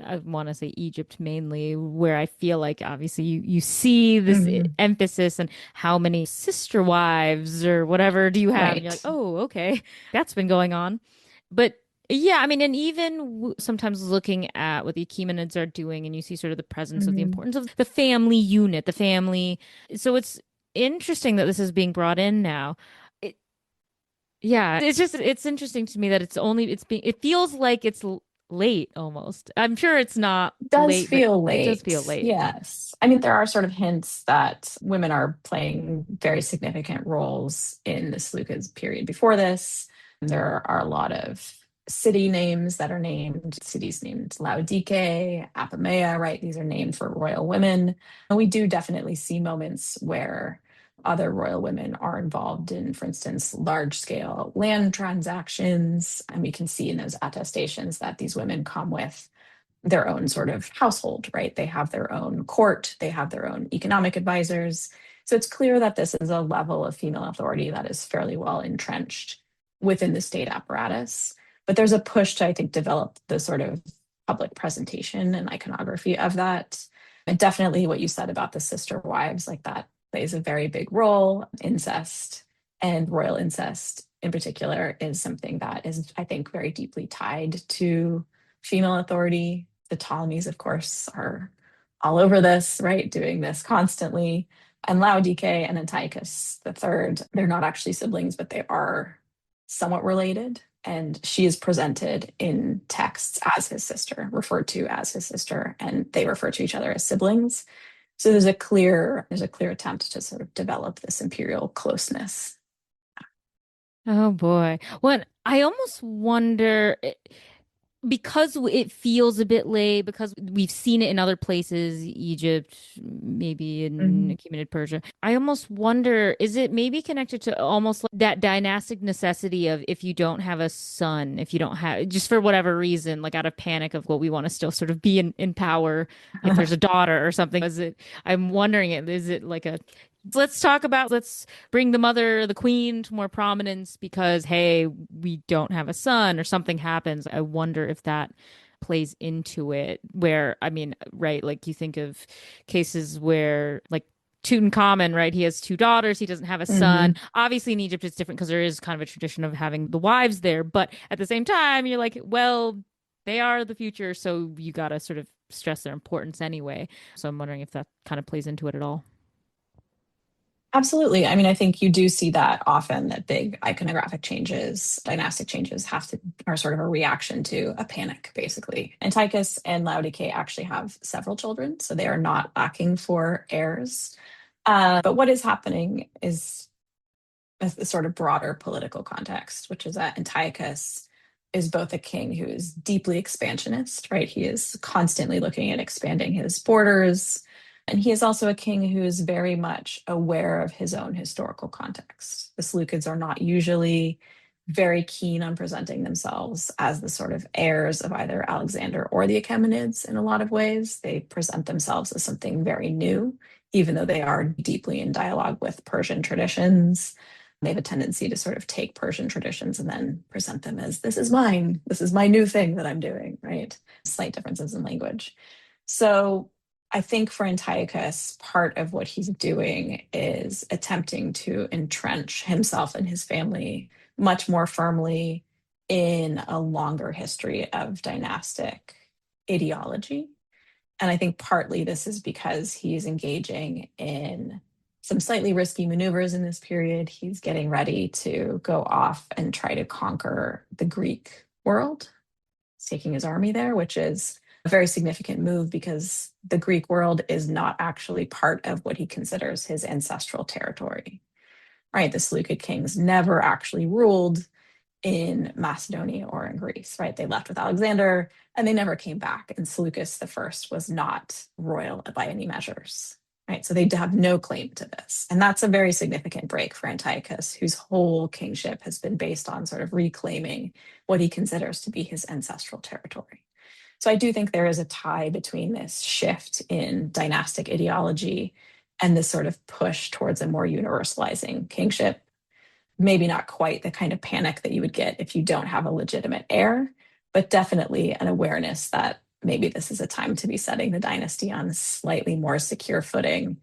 I want to say Egypt mainly, where I feel like obviously you see this Mhm. emphasis and how many sister wives or whatever do you have? And you're like, Right. oh, okay, that's been going on. But yeah, I mean, and even sometimes looking at what the Achaemenids are doing, and you see sort of the presence of the Mhm. importance of the family unit, the family. So it's interesting that this is being brought in now. It, yeah, it's just it's interesting to me that it feels like it's late almost. I'm sure it's not Does late, but feel it does feel late. late. Yes. I mean, there are sort of hints that women are playing very significant roles in the Seleucid period before this. There are a lot of city names that are named, cities named Laodike, Apamea, right? These are named for royal women. And we do definitely see moments where other royal women are involved in, for instance, large scale land transactions. And we can see in those attestations that these women come with their own sort of household, right? They have their own court, they have their own economic advisors. So it's clear that this is a level of female authority that is fairly well entrenched within the state apparatus. But there's a push to, I think, develop the sort of public presentation and iconography of that. And definitely what you said about the sister wives, like that plays a very big role. Incest and royal incest in particular is something that is, I think, very deeply tied to female authority. The Ptolemies, of course, are all over this, right? Doing this constantly. And Laodike and Antiochus III, they're not actually siblings, but they are somewhat related. And she is presented in texts as his sister, referred to as his sister, and they refer to each other as siblings. So there's a clear attempt to sort of develop this imperial closeness. Oh boy. When I almost wonder because it feels a bit late, because we've seen it in other places, Egypt, maybe in Mhm. Achaemenid Persia. I almost wonder, is it maybe connected to almost like that dynastic necessity of if you don't have a son, if you don't have, just for whatever reason, like out of panic of what we want to still sort of be in power, if there's a daughter or something, is it, I'm wondering, is it like a, let's bring the mother, the queen, to more prominence because, hey, we don't have a son or something happens. I wonder if that plays into it. Where, I mean, right, like you think of cases where, like, Tutankhamun, right? He has two daughters. He doesn't have a son. Mhm. Obviously, in Egypt, it's different because there is kind of a tradition of having the wives there. But at the same time, you're like, well, they are the future. So you got to sort of stress their importance anyway. So I'm wondering if that kind of plays into it at all. Absolutely. I mean, I think you do see that often that big iconographic changes, dynastic changes are sort of a reaction to a panic, basically. Antiochus and Laodike actually have several children, so they are not lacking for heirs. But what is happening is a sort of broader political context, which is that Antiochus is both a king who is deeply expansionist, right? He is constantly looking at expanding his borders. And he is also a king who is very much aware of his own historical context. The Seleucids are not usually very keen on presenting themselves as the sort of heirs of either Alexander or the Achaemenids in a lot of ways. They present themselves as something very new, even though they are deeply in dialogue with Persian traditions. They have a tendency to sort of take Persian traditions and then present them as this is mine, this is my new thing that I'm doing, right? Slight differences in language. So I think for Antiochus, part of what he's doing is attempting to entrench himself and his family much more firmly in a longer history of dynastic ideology. And I think partly this is because he's engaging in some slightly risky maneuvers in this period. He's getting ready to go off and try to conquer the Greek world. He's taking his army there, which is a very significant move because the Greek world is not actually part of what he considers his ancestral territory. right? The Seleucid kings never actually ruled in Macedonia or in Greece, right? They left with Alexander and they never came back. And Seleucus the First was not royal by any measures, right? So they have no claim to this. And that's a very significant break for Antiochus, whose whole kingship has been based on sort of reclaiming what he considers to be his ancestral territory. So I do think there is a tie between this shift in dynastic ideology and this sort of push towards a more universalizing kingship. Maybe not quite the kind of panic that you would get if you don't have a legitimate heir, but definitely an awareness that maybe this is a time to be setting the dynasty on a slightly more secure footing,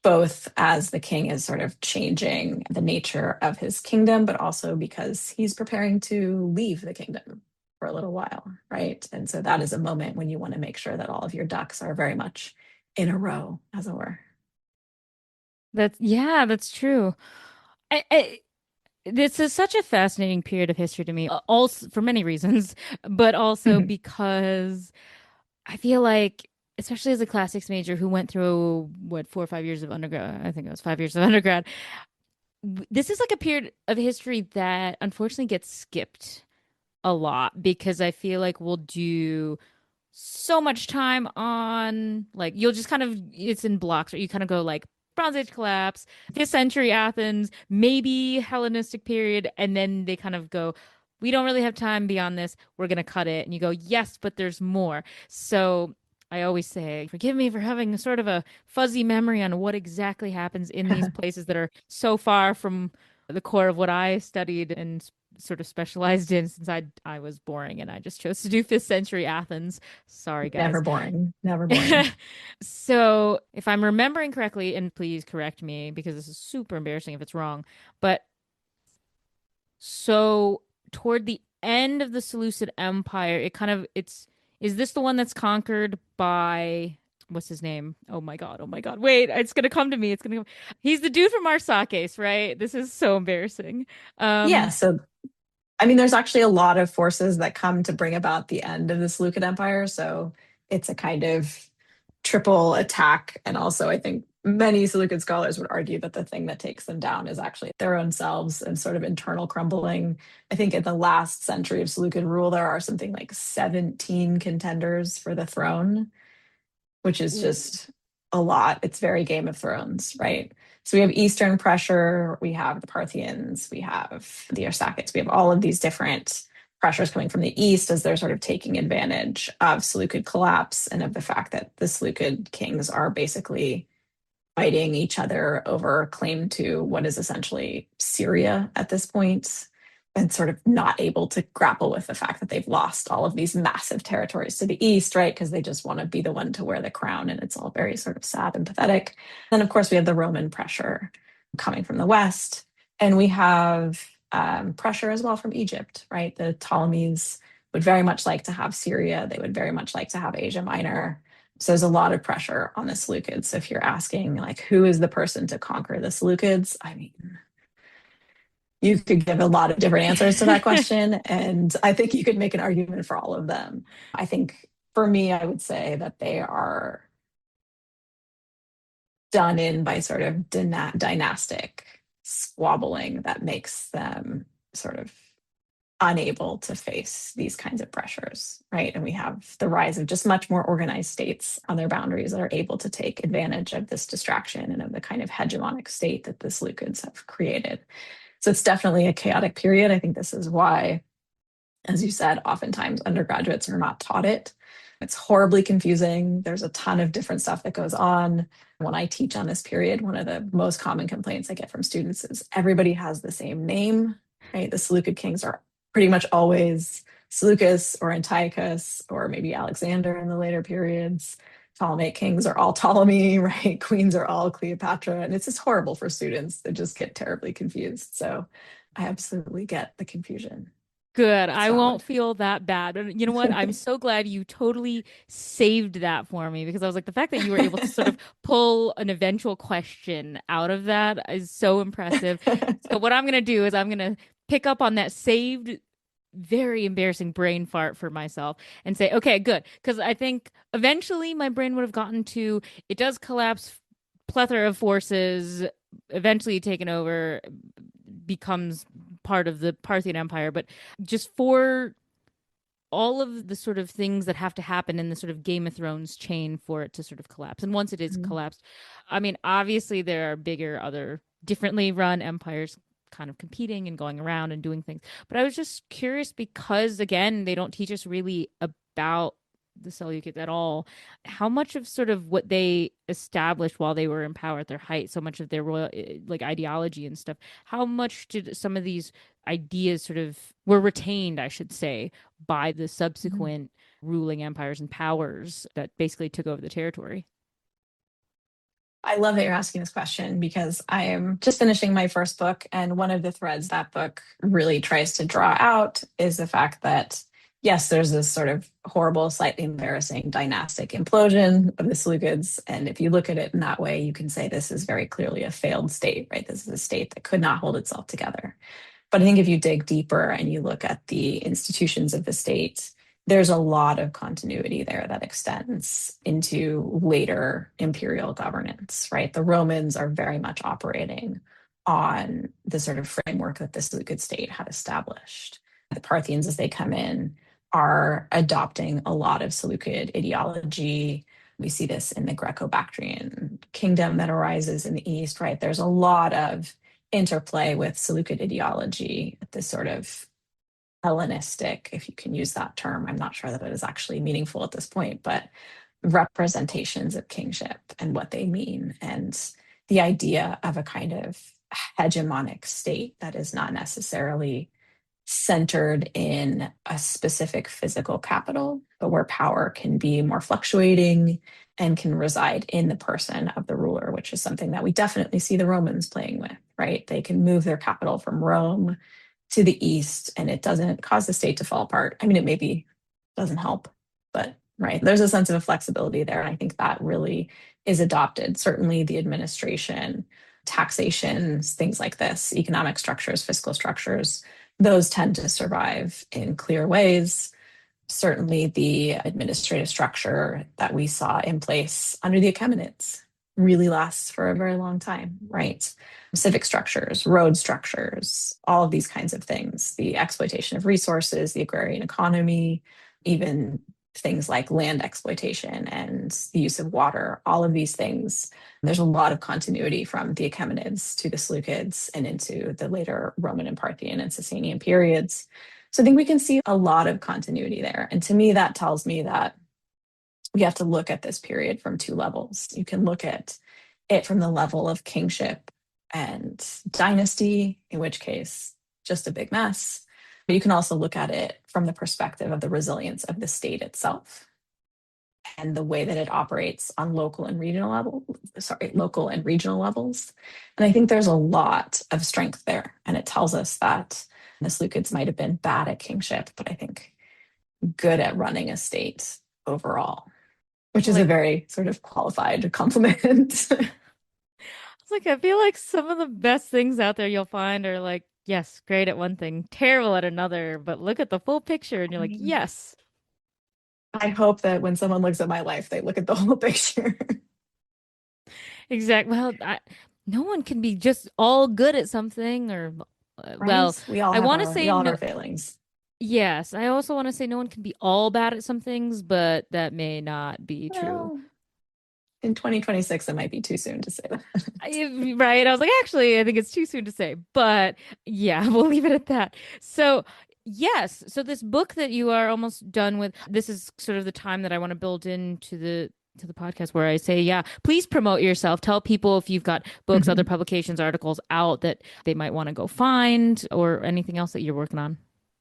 both as the king is sort of changing the nature of his kingdom, but also because he's preparing to leave the kingdom for a little while, right? And so that is a moment when you want to make sure that all of your ducks are very much in a row, as it were. That's yeah, that's true. I This is such a fascinating period of history to me, also for many reasons, but also because I feel like, especially as a classics major who went through what 4 or 5 years of undergrad, I think it was 5 years of undergrad, this is like a period of history that unfortunately gets skipped a lot because I feel like we'll do so much time on like you'll just kind of it's in blocks, or you kind of go like Bronze Age collapse, 5th century Athens, maybe Hellenistic period, and then they kind of go, we don't really have time beyond this. We're gonna cut it. And you go, yes, but there's more. So I always say, forgive me for having sort of a fuzzy memory on what exactly happens in these places that are so far from the core of what I studied and sort of specialized in since I was boring and I just chose to do 5th century Athens. Sorry, Never guys. boring, never boring. So, if I'm remembering correctly, and please correct me because this is super embarrassing if it's wrong, but so toward the end of the Seleucid Empire, it kind of it's is this the one that's conquered by what's his name? Oh my God, oh my God. Wait, it's gonna come to me. It's gonna come. He's the dude from Arsakes, right? This is so embarrassing. Yeah, Um, so I mean, there's actually a lot of forces that come to bring about the end of the Seleucid Empire. So it's a kind of triple attack. And also, I think many Seleucid scholars would argue that the thing that takes them down is actually their own selves and sort of internal crumbling. I think in the last century of Seleucid rule, there are something like 17 contenders for the throne, which is just a lot. It's very Game of Thrones, right? So we have Eastern pressure, we have the Parthians, we have the Arsacids, we have all of these different pressures coming from the East as they're sort of taking advantage of Seleucid collapse and of the fact that the Seleucid kings are basically fighting each other over claim to what is essentially Syria at this point, and sort of not able to grapple with the fact that they've lost all of these massive territories to the east, right? Because they just want to be the one to wear the crown. And it's all very sort of sad and pathetic. Then, of course, we have the Roman pressure coming from the west. And we have pressure as well from Egypt, right? The Ptolemies would very much like to have Syria. They would very much like to have Asia Minor. So there's a lot of pressure on the Seleucids. So if you're asking, like, who is the person to conquer the Seleucids? I mean, you could give a lot of different answers to that question. And I think you could make an argument for all of them. I think for me, I would say that they are done in by sort of dynastic squabbling that makes them sort of unable to face these kinds of pressures, right? And we have the rise of just much more organized states on their boundaries that are able to take advantage of this distraction and of the kind of hegemonic state that the Seleucids have created. So it's definitely a chaotic period. I think this is why, as you said, oftentimes undergraduates are not taught it. It's horribly confusing. There's a ton of different stuff that goes on. When I teach on this period, one of the most common complaints I get from students is everybody has the same name, right? The Seleucid kings are pretty much always Seleucus or Antiochus or maybe Alexander in the later periods. Ptolemaic kings are all Ptolemy, right? Queens are all Cleopatra. And it's just horrible for students. They just get terribly confused. So I absolutely get the confusion. Good. It's I won't valid. feel that bad. And you know what? I'm so glad you totally saved that for me because I was like, the fact that you were able to sort of pull an eventual question out of that is so impressive. So what I'm going to do is I'm going to pick up on that saved, very embarrassing brain fart for myself and say, okay, good. Because I think eventually my brain would have gotten to it does collapse, plethora of forces. eventually taken over, becomes part of the Parthian Empire. But just for all of the sort of things that have to happen in the sort of Game of Thrones chain for it to sort of collapse. And once it is Mhm. collapsed, I mean, obviously there are bigger, other differently run empires kind of competing and going around and doing things. But I was just curious because, again, they don't teach us really about the Seleucids at all. How much of sort of what they established while they were in power at their height, so much of their royal like ideology and stuff, how much did some of these ideas sort of were retained, I should say, by the Mhm. subsequent ruling empires and powers that basically took over the territory? I love that you're asking this question because I am just finishing my first book. And one of the threads that book really tries to draw out is the fact that, yes, there's this sort of horrible, slightly embarrassing dynastic implosion of the Seleucids. And if you look at it in that way, you can say this is very clearly a failed state, right? This is a state that could not hold itself together. But I think if you dig deeper and you look at the institutions of the state, there's a lot of continuity there that extends into later imperial governance, right? The Romans are very much operating on the sort of framework that the Seleucid state had established. The Parthians, as they come in, are adopting a lot of Seleucid ideology. We see this in the Greco-Bactrian kingdom that arises in the East, right? There's a lot of interplay with Seleucid ideology, this sort of Hellenistic, if you can use that term. I'm not sure that it is actually meaningful at this point, but representations of kingship and what they mean, and the idea of a kind of hegemonic state that is not necessarily centered in a specific physical capital, but where power can be more fluctuating and can reside in the person of the ruler, which is something that we definitely see the Romans playing with, right? They can move their capital from Rome to the east and it doesn't cause the state to fall apart. I mean, it maybe doesn't help, but right, there's a sense of flexibility there. And I think that really is adopted. Certainly the administration, taxations, things like this, economic structures, fiscal structures, those tend to survive in clear ways. Certainly, the administrative structure that we saw in place under the Achaemenids really lasts for a very long time, right? Civic structures, road structures, all of these kinds of things, the exploitation of resources, the agrarian economy, even things like land exploitation and the use of water, all of these things. There's a lot of continuity from the Achaemenids to the Seleucids and into the later Roman and Parthian and Sasanian periods. So I think we can see a lot of continuity there. And to me, that tells me that we have to look at this period from two levels. You can look at it from the level of kingship and dynasty, in which case, just a big mess. But you can also look at it from the perspective of the resilience of the state itself and the way that it operates on local and regional levels. And I think there's a lot of strength there. And it tells us that the Seleucids might have been bad at kingship, but I think good at running a state overall, which is a Like, very sort of qualified compliment. it's like I feel like some of the best things out there you'll find are like, yes, great at one thing, terrible at another, but look at the full picture and you're I like, mean, yes. I hope that when someone looks at my life, they look at the whole picture. Exactly. Well, no one can be just all good at something or, well, Right? We all I have want to our we say all have our no. failings. Yes, I also want to say no one can be all bad at some things, but that may not be true. Well, in 2026, it might be too soon to say that. Right. I was like, actually, I think it's too soon to say, but yeah, we'll leave it at that. So, yes. So this book that you are almost done with, this is sort of the time that I want to build into the podcast where I say, yeah, please promote yourself. Tell people if you've got books, other publications, articles out that they might want to go find or anything else that you're working on.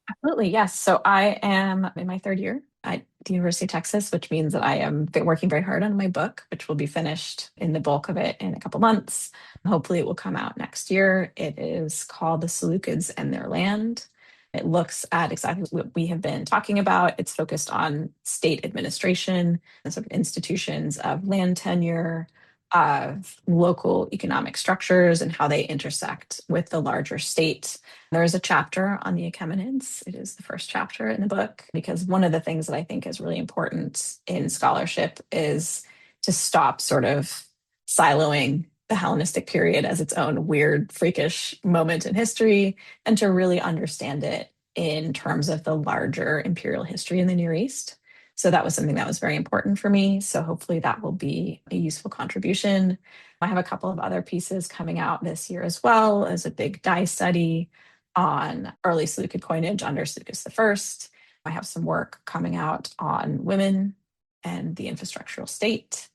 Absolutely, yes. So I am in my third year at the University of Texas, which means that I am working very hard on my book, which will be finished in the bulk of it in a couple months. Hopefully, it will come out next year. It is called The Seleucids and Their Land. It looks at exactly what we have been talking about. It's focused on state administration and sort of institutions of land tenure, of local economic structures, and how they intersect with the larger state. There is a chapter on the Achaemenids. It is the first chapter in the book because one of the things that I think is really important in scholarship is to stop sort of siloing the Hellenistic period as its own weird, freakish moment in history and to really understand it in terms of the larger imperial history in the Near East. So that was something that was very important for me. So hopefully that will be a useful contribution. I have a couple of other pieces coming out this year as well as a big dye study on early Seleucid coinage under Seleucus I. I have some work coming out on women and the infrastructural state.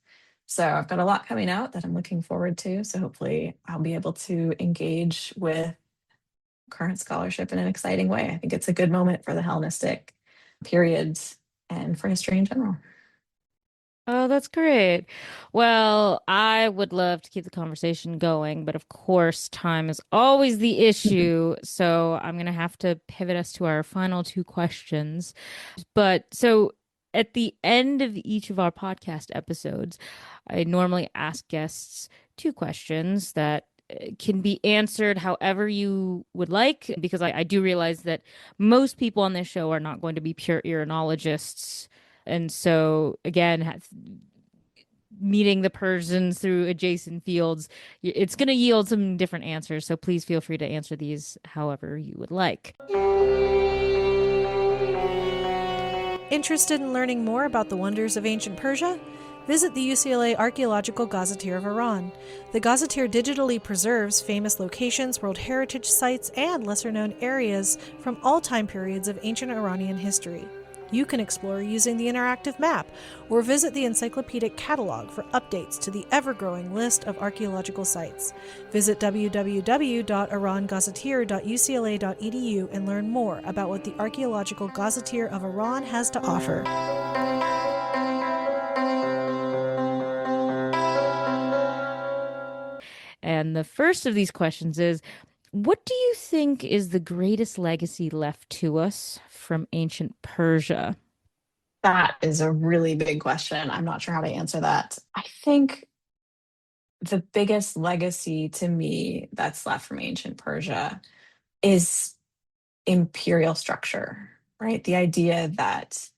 So I've got a lot coming out that I'm looking forward to. So hopefully I'll be able to engage with current scholarship in an exciting way. I think it's a good moment for the Hellenistic periods and for history in general. Oh, that's great. Well, I would love to keep the conversation going, but of course, time is always the issue. So I'm going to have to pivot us to our final two questions. But so at the end of each of our podcast episodes, I normally ask guests two questions that can be answered however you would like, because I do realize that most people on this show are not going to be pure Iranologists. And so, again, meeting the Persians through adjacent fields, it's going to yield some different answers. So please feel free to answer these however you would like. Interested in learning more about the wonders of ancient Persia? Visit the UCLA Archaeological Gazetteer of Iran. The Gazetteer digitally preserves famous locations, World Heritage sites, and lesser known areas from all time periods of ancient Iranian history. You can explore using the interactive map or visit the encyclopedic catalog for updates to the ever-growing list of archaeological sites. Visit www.irangazetteer.ucla.edu and learn more about what the Archaeological Gazetteer of Iran has to offer. And the first of these questions is, what do you think is the greatest legacy left to us from ancient Persia? That is a really big question. I'm not sure how to answer that. I think the biggest legacy to me that's left from ancient Persia is imperial structure, right? The idea that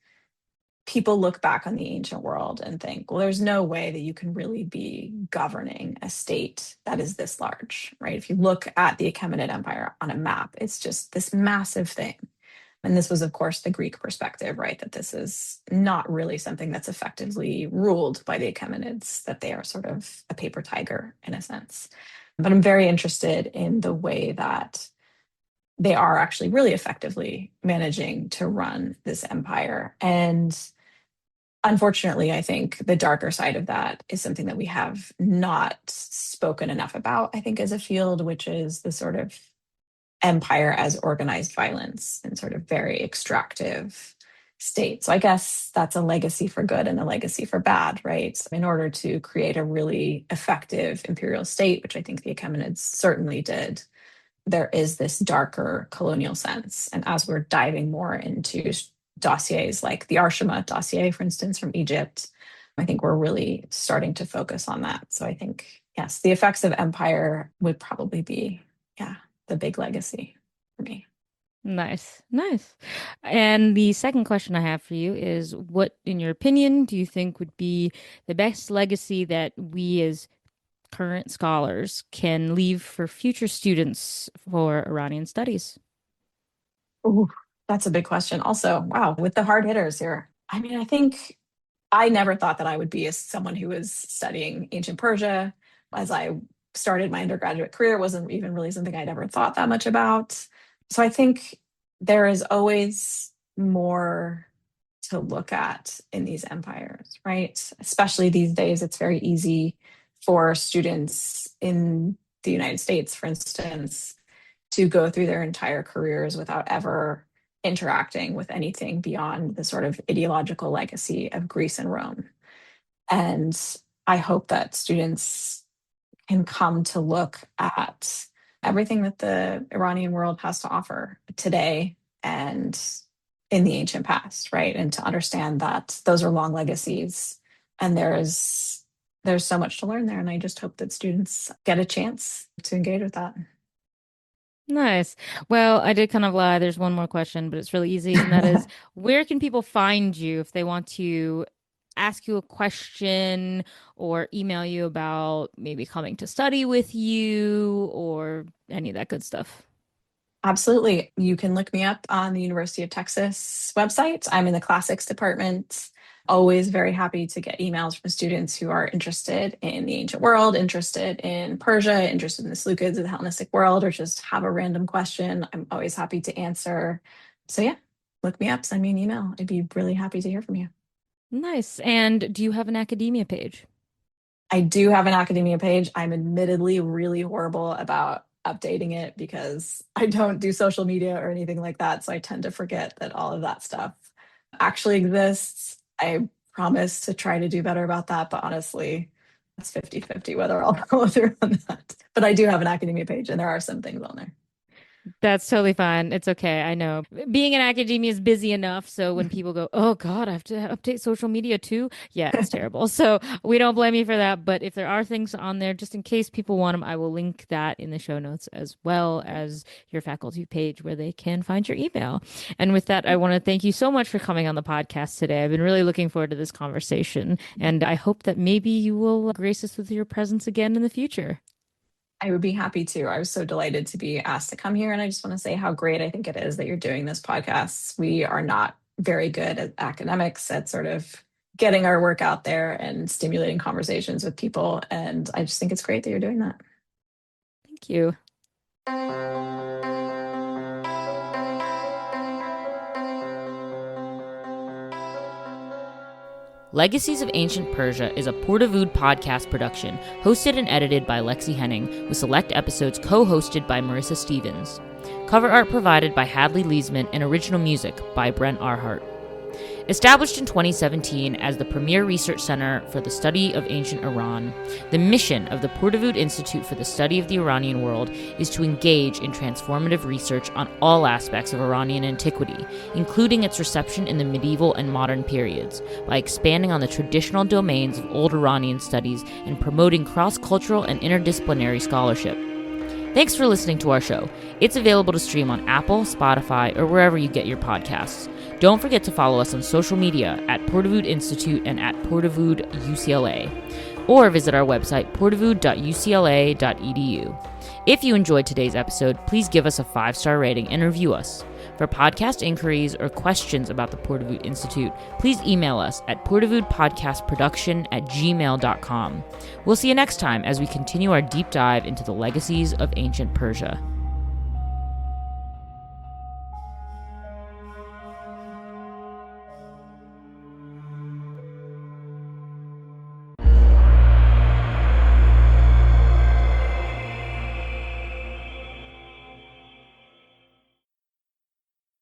people look back on the ancient world and think, well, there's no way that you can really be governing a state that is this large, right? If you look at the Achaemenid Empire on a map, it's just this massive thing. And this was, of course, the Greek perspective, right? That this is not really something that's effectively ruled by the Achaemenids, that they are sort of a paper tiger in a sense. But I'm very interested in the way that they are actually really effectively managing to run this empire. And unfortunately, I think the darker side of that is something that we have not spoken enough about, I think, as a field, which is the sort of empire as organized violence and sort of very extractive state. So I guess that's a legacy for good and a legacy for bad, right? In order to create a really effective imperial state, which I think the Achaemenids certainly did, there is this darker colonial sense. And as we're diving more into dossiers like the Arshama dossier, for instance, from Egypt, I think we're really starting to focus on that. So I think, yes, the effects of empire would probably be, yeah, the big legacy for me. Nice, nice. And the second question I have for you is, what, in your opinion, do you think would be the best legacy that we as current scholars can leave for future students for Iranian studies? Ooh, that's a big question. Also, wow, with the hard hitters here. I mean, I think I never thought that I would be someone who was studying ancient Persia. As I started my undergraduate career, it wasn't even really something I'd ever thought that much about. So I think there is always more to look at in these empires, right? Especially these days, it's very easy for students in the United States, for instance, to go through their entire careers without ever interacting with anything beyond the sort of ideological legacy of Greece and Rome. And I hope that students can come to look at everything that the Iranian world has to offer today and in the ancient past, right? And to understand that those are long legacies and there's so much to learn there. And I just hope that students get a chance to engage with that. Nice. Well, I did kind of lie. There's one more question, but it's really easy, and that is, where can people find you if they want to ask you a question or email you about maybe coming to study with you or any of that good stuff? Absolutely. You can look me up on the University of Texas website. I'm in the classics department. Always very happy to get emails from students who are interested in the ancient world, interested in Persia, interested in the Seleucids or the Hellenistic world, or just have a random question. I'm always happy to answer. So, yeah, look me up, send me an email. I'd be really happy to hear from you. Nice. And do you have an academia page? I do have an academia page. I'm admittedly really horrible about updating it because I don't do social media or anything like that. So I tend to forget that all of that stuff actually exists. I promise to try to do better about that. But honestly, it's 50-50 whether I'll follow through on that. But I do have an academia page and there are some things on there. That's totally fine. It's okay. I know being in academia is busy enough. So when people go, oh God, I have to update social media too. Yeah, it's terrible. So we don't blame you for that. But if there are things on there, just in case people want them, I will link that in the show notes as well as your faculty page where they can find your email. And with that, I want to thank you so much for coming on the podcast today. I've been really looking forward to this conversation. And I hope that maybe you will grace us with your presence again in the future. I would be happy to. I was so delighted to be asked to come here. And I just want to say how great I think it is that you're doing this podcast. We are not very good at academics, at sort of getting our work out there and stimulating conversations with people. And I just think it's great that you're doing that. Thank you. Legacies of Ancient Persia is a Portavood podcast production, hosted and edited by Lexi Henning, with select episodes co-hosted by Marissa Stevens. Cover art provided by Hadley Leesman and original music by Brent Arhart. Established in 2017 as the premier research center for the study of ancient Iran, the mission of the Portavood Institute for the Study of the Iranian World is to engage in transformative research on all aspects of Iranian antiquity, including its reception in the medieval and modern periods, by expanding on the traditional domains of old Iranian studies and promoting cross-cultural and interdisciplinary scholarship. Thanks for listening to our show. It's available to stream on Apple, Spotify, or wherever you get your podcasts. Don't forget to follow us on social media at Portavood Institute and at Portavood UCLA, or visit our website portavood.ucla.edu. If you enjoyed today's episode, please give us a 5-star rating and review us. For podcast inquiries or questions about the Portavood Institute, please email us at portavoodpodcastproduction@gmail.com. We'll see you next time as we continue our deep dive into the legacies of ancient Persia.